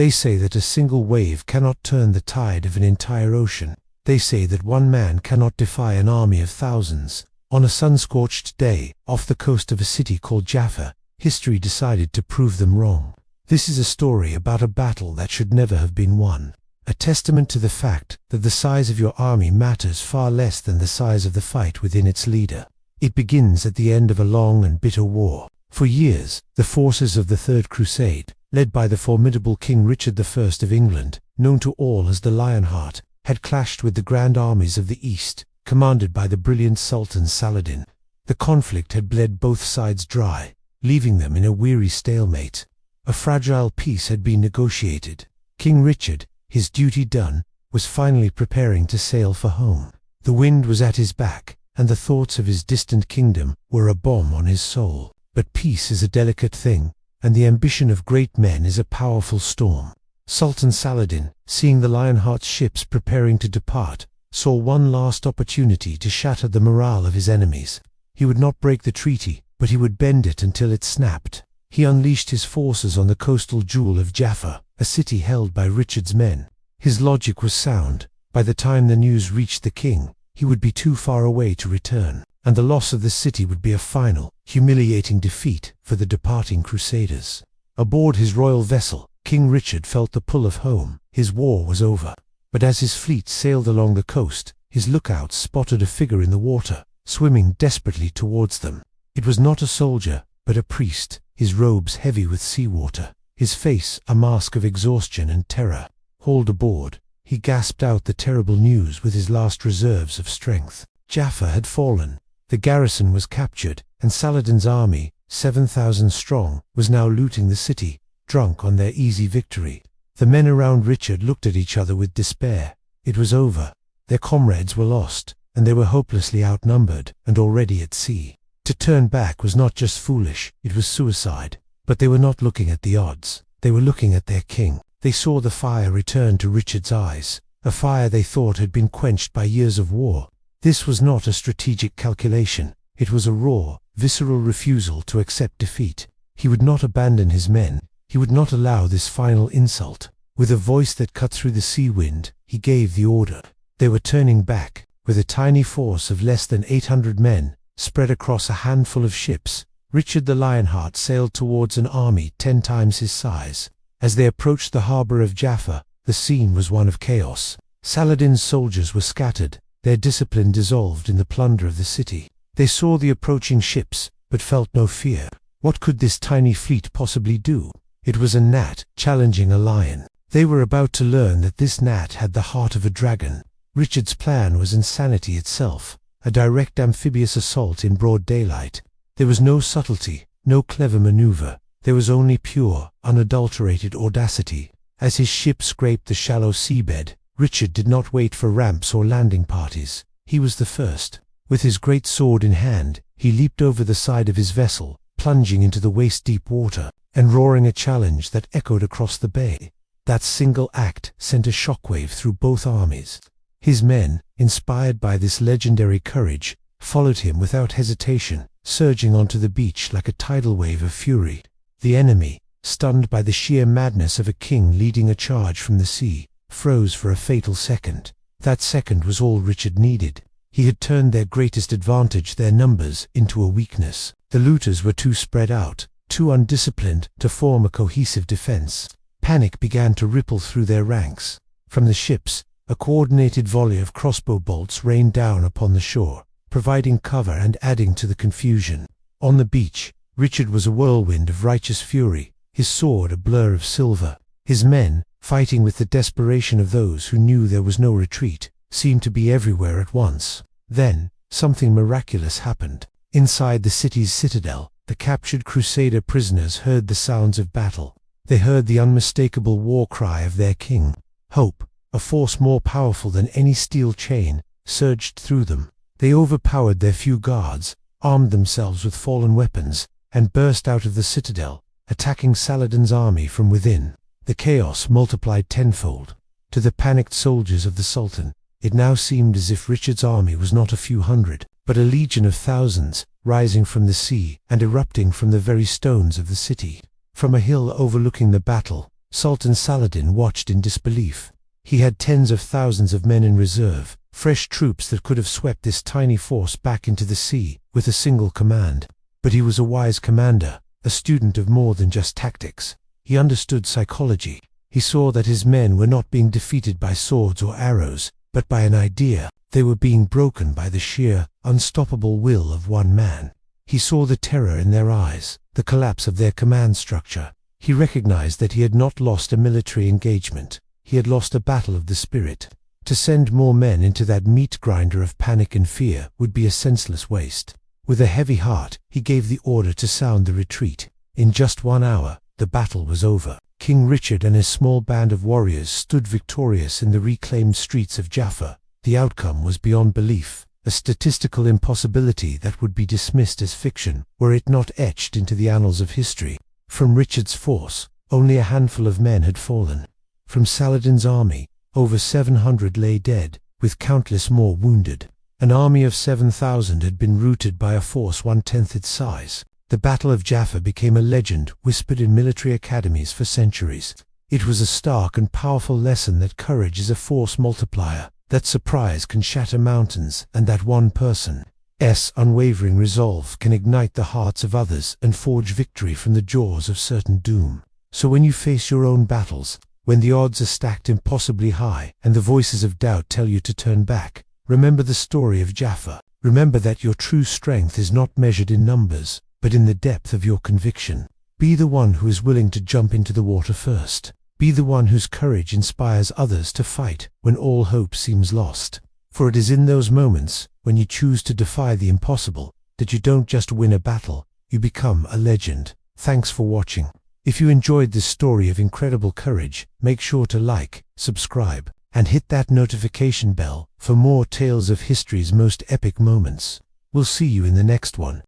They say that a single wave cannot turn the tide of an entire ocean. They say that one man cannot defy an army of thousands. On a sun-scorched day, off the coast of a city called Jaffa, history decided to prove them wrong. This is a story about a battle that should never have been won. A testament to the fact that the size of your army matters far less than the size of the fight within its leader. It begins at the end of a long and bitter war. For years, the forces of the Third Crusade, led by the formidable King Richard I of England, known to all as the Lionheart, had clashed with the grand armies of the East, commanded by the brilliant Sultan Saladin. The conflict had bled both sides dry, leaving them in a weary stalemate. A fragile peace had been negotiated. King Richard, his duty done, was finally preparing to sail for home. The wind was at his back, and the thoughts of his distant kingdom were a bomb on his soul. But peace is a delicate thing, and the ambition of great men is a powerful storm. Sultan Saladin, seeing the Lionheart's ships preparing to depart, saw one last opportunity to shatter the morale of his enemies. He would not break the treaty, but he would bend it until it snapped. He unleashed his forces on the coastal jewel of Jaffa, a city held by Richard's men. His logic was sound. By the time the news reached the king, he would be too far away to return, and the loss of the city would be a final, humiliating defeat for the departing Crusaders. Aboard his royal vessel, King Richard felt the pull of home. His war was over. But as his fleet sailed along the coast, his lookouts spotted a figure in the water, swimming desperately towards them. It was not a soldier, but a priest, his robes heavy with seawater, his face a mask of exhaustion and terror. Hauled aboard, he gasped out the terrible news with his last reserves of strength. Jaffa had fallen. The garrison was captured, and Saladin's army, 7,000 strong, was now looting the city, drunk on their easy victory. The men around Richard looked at each other with despair. It was over. Their comrades were lost, and they were hopelessly outnumbered, and already at sea. To turn back was not just foolish, it was suicide. But they were not looking at the odds. They were looking at their king. They saw the fire return to Richard's eyes, a fire they thought had been quenched by years of war. This was not a strategic calculation. It was a raw, visceral refusal to accept defeat. He would not abandon his men. He would not allow this final insult. With a voice that cut through the sea wind, he gave the order. They were turning back. With a tiny force of less than 800 men, spread across a handful of ships, Richard the Lionheart sailed towards an army 10 times his size. As they approached the harbor of Jaffa, the scene was one of chaos. Saladin's soldiers were scattered, their discipline dissolved in the plunder of the city. They saw the approaching ships, but felt no fear. What could this tiny fleet possibly do? It was a gnat challenging a lion. They were about to learn that this gnat had the heart of a dragon. Richard's plan was insanity itself, a direct amphibious assault in broad daylight. There was no subtlety, no clever maneuver. There was only pure, unadulterated audacity. As his ship scraped the shallow seabed, Richard did not wait for ramps or landing parties. He was the first. With his great sword in hand, he leaped over the side of his vessel, plunging into the waist-deep water, and roaring a challenge that echoed across the bay. That single act sent a shockwave through both armies. His men, inspired by this legendary courage, followed him without hesitation, surging onto the beach like a tidal wave of fury. The enemy, stunned by the sheer madness of a king leading a charge from the sea, froze for a fatal second. That second was all Richard needed. He had turned their greatest advantage, their numbers, into a weakness. The looters were too spread out, too undisciplined to form a cohesive defense. Panic began to ripple through their ranks. From the ships, a coordinated volley of crossbow bolts rained down upon the shore, providing cover and adding to the confusion. On the beach, Richard was a whirlwind of righteous fury, his sword a blur of silver. His men, fighting with the desperation of those who knew there was no retreat, seemed to be everywhere at once. Then, something miraculous happened. Inside the city's citadel, the captured Crusader prisoners heard the sounds of battle. They heard the unmistakable war cry of their king. Hope, a force more powerful than any steel chain, surged through them. They overpowered their few guards, armed themselves with fallen weapons, and burst out of the citadel, attacking Saladin's army from within. The chaos multiplied tenfold. To the panicked soldiers of the Sultan, it now seemed as if Richard's army was not a few hundred, but a legion of thousands, rising from the sea and erupting from the very stones of the city. From a hill overlooking the battle, Sultan Saladin watched in disbelief. He had tens of thousands of men in reserve, fresh troops that could have swept this tiny force back into the sea with a single command. But he was a wise commander, a student of more than just tactics. He understood psychology. He saw that his men were not being defeated by swords or arrows, but by an idea. They were being broken by the sheer, unstoppable will of one man. He saw the terror in their eyes, the collapse of their command structure. He recognized that he had not lost a military engagement. He had lost a battle of the spirit. To send more men into that meat grinder of panic and fear would be a senseless waste. With a heavy heart, he gave the order to sound the retreat. In just 1 hour, the battle was over. King Richard and his small band of warriors stood victorious in the reclaimed streets of Jaffa. The outcome was beyond belief, a statistical impossibility that would be dismissed as fiction were it not etched into the annals of history. From Richard's force, only a handful of men had fallen. From Saladin's army, over 700 lay dead, with countless more wounded. An army of 7,000 had been routed by a force 1/10 its size. The Battle of Jaffa became a legend whispered in military academies for centuries. It was a stark and powerful lesson that courage is a force multiplier, that surprise can shatter mountains, and that one person's unwavering resolve can ignite the hearts of others and forge victory from the jaws of certain doom. So when you face your own battles, when the odds are stacked impossibly high and the voices of doubt tell you to turn back, remember the story of Jaffa. Remember that your true strength is not measured in numbers, but in the depth of your conviction. Be the one who is willing to jump into the water first. Be the one whose courage inspires others to fight when all hope seems lost. For it is in those moments, when you choose to defy the impossible, that you don't just win a battle, you become a legend. Thanks for watching. If you enjoyed this story of incredible courage, make sure to like, subscribe, and hit that notification bell for more tales of history's most epic moments. We'll see you in the next one.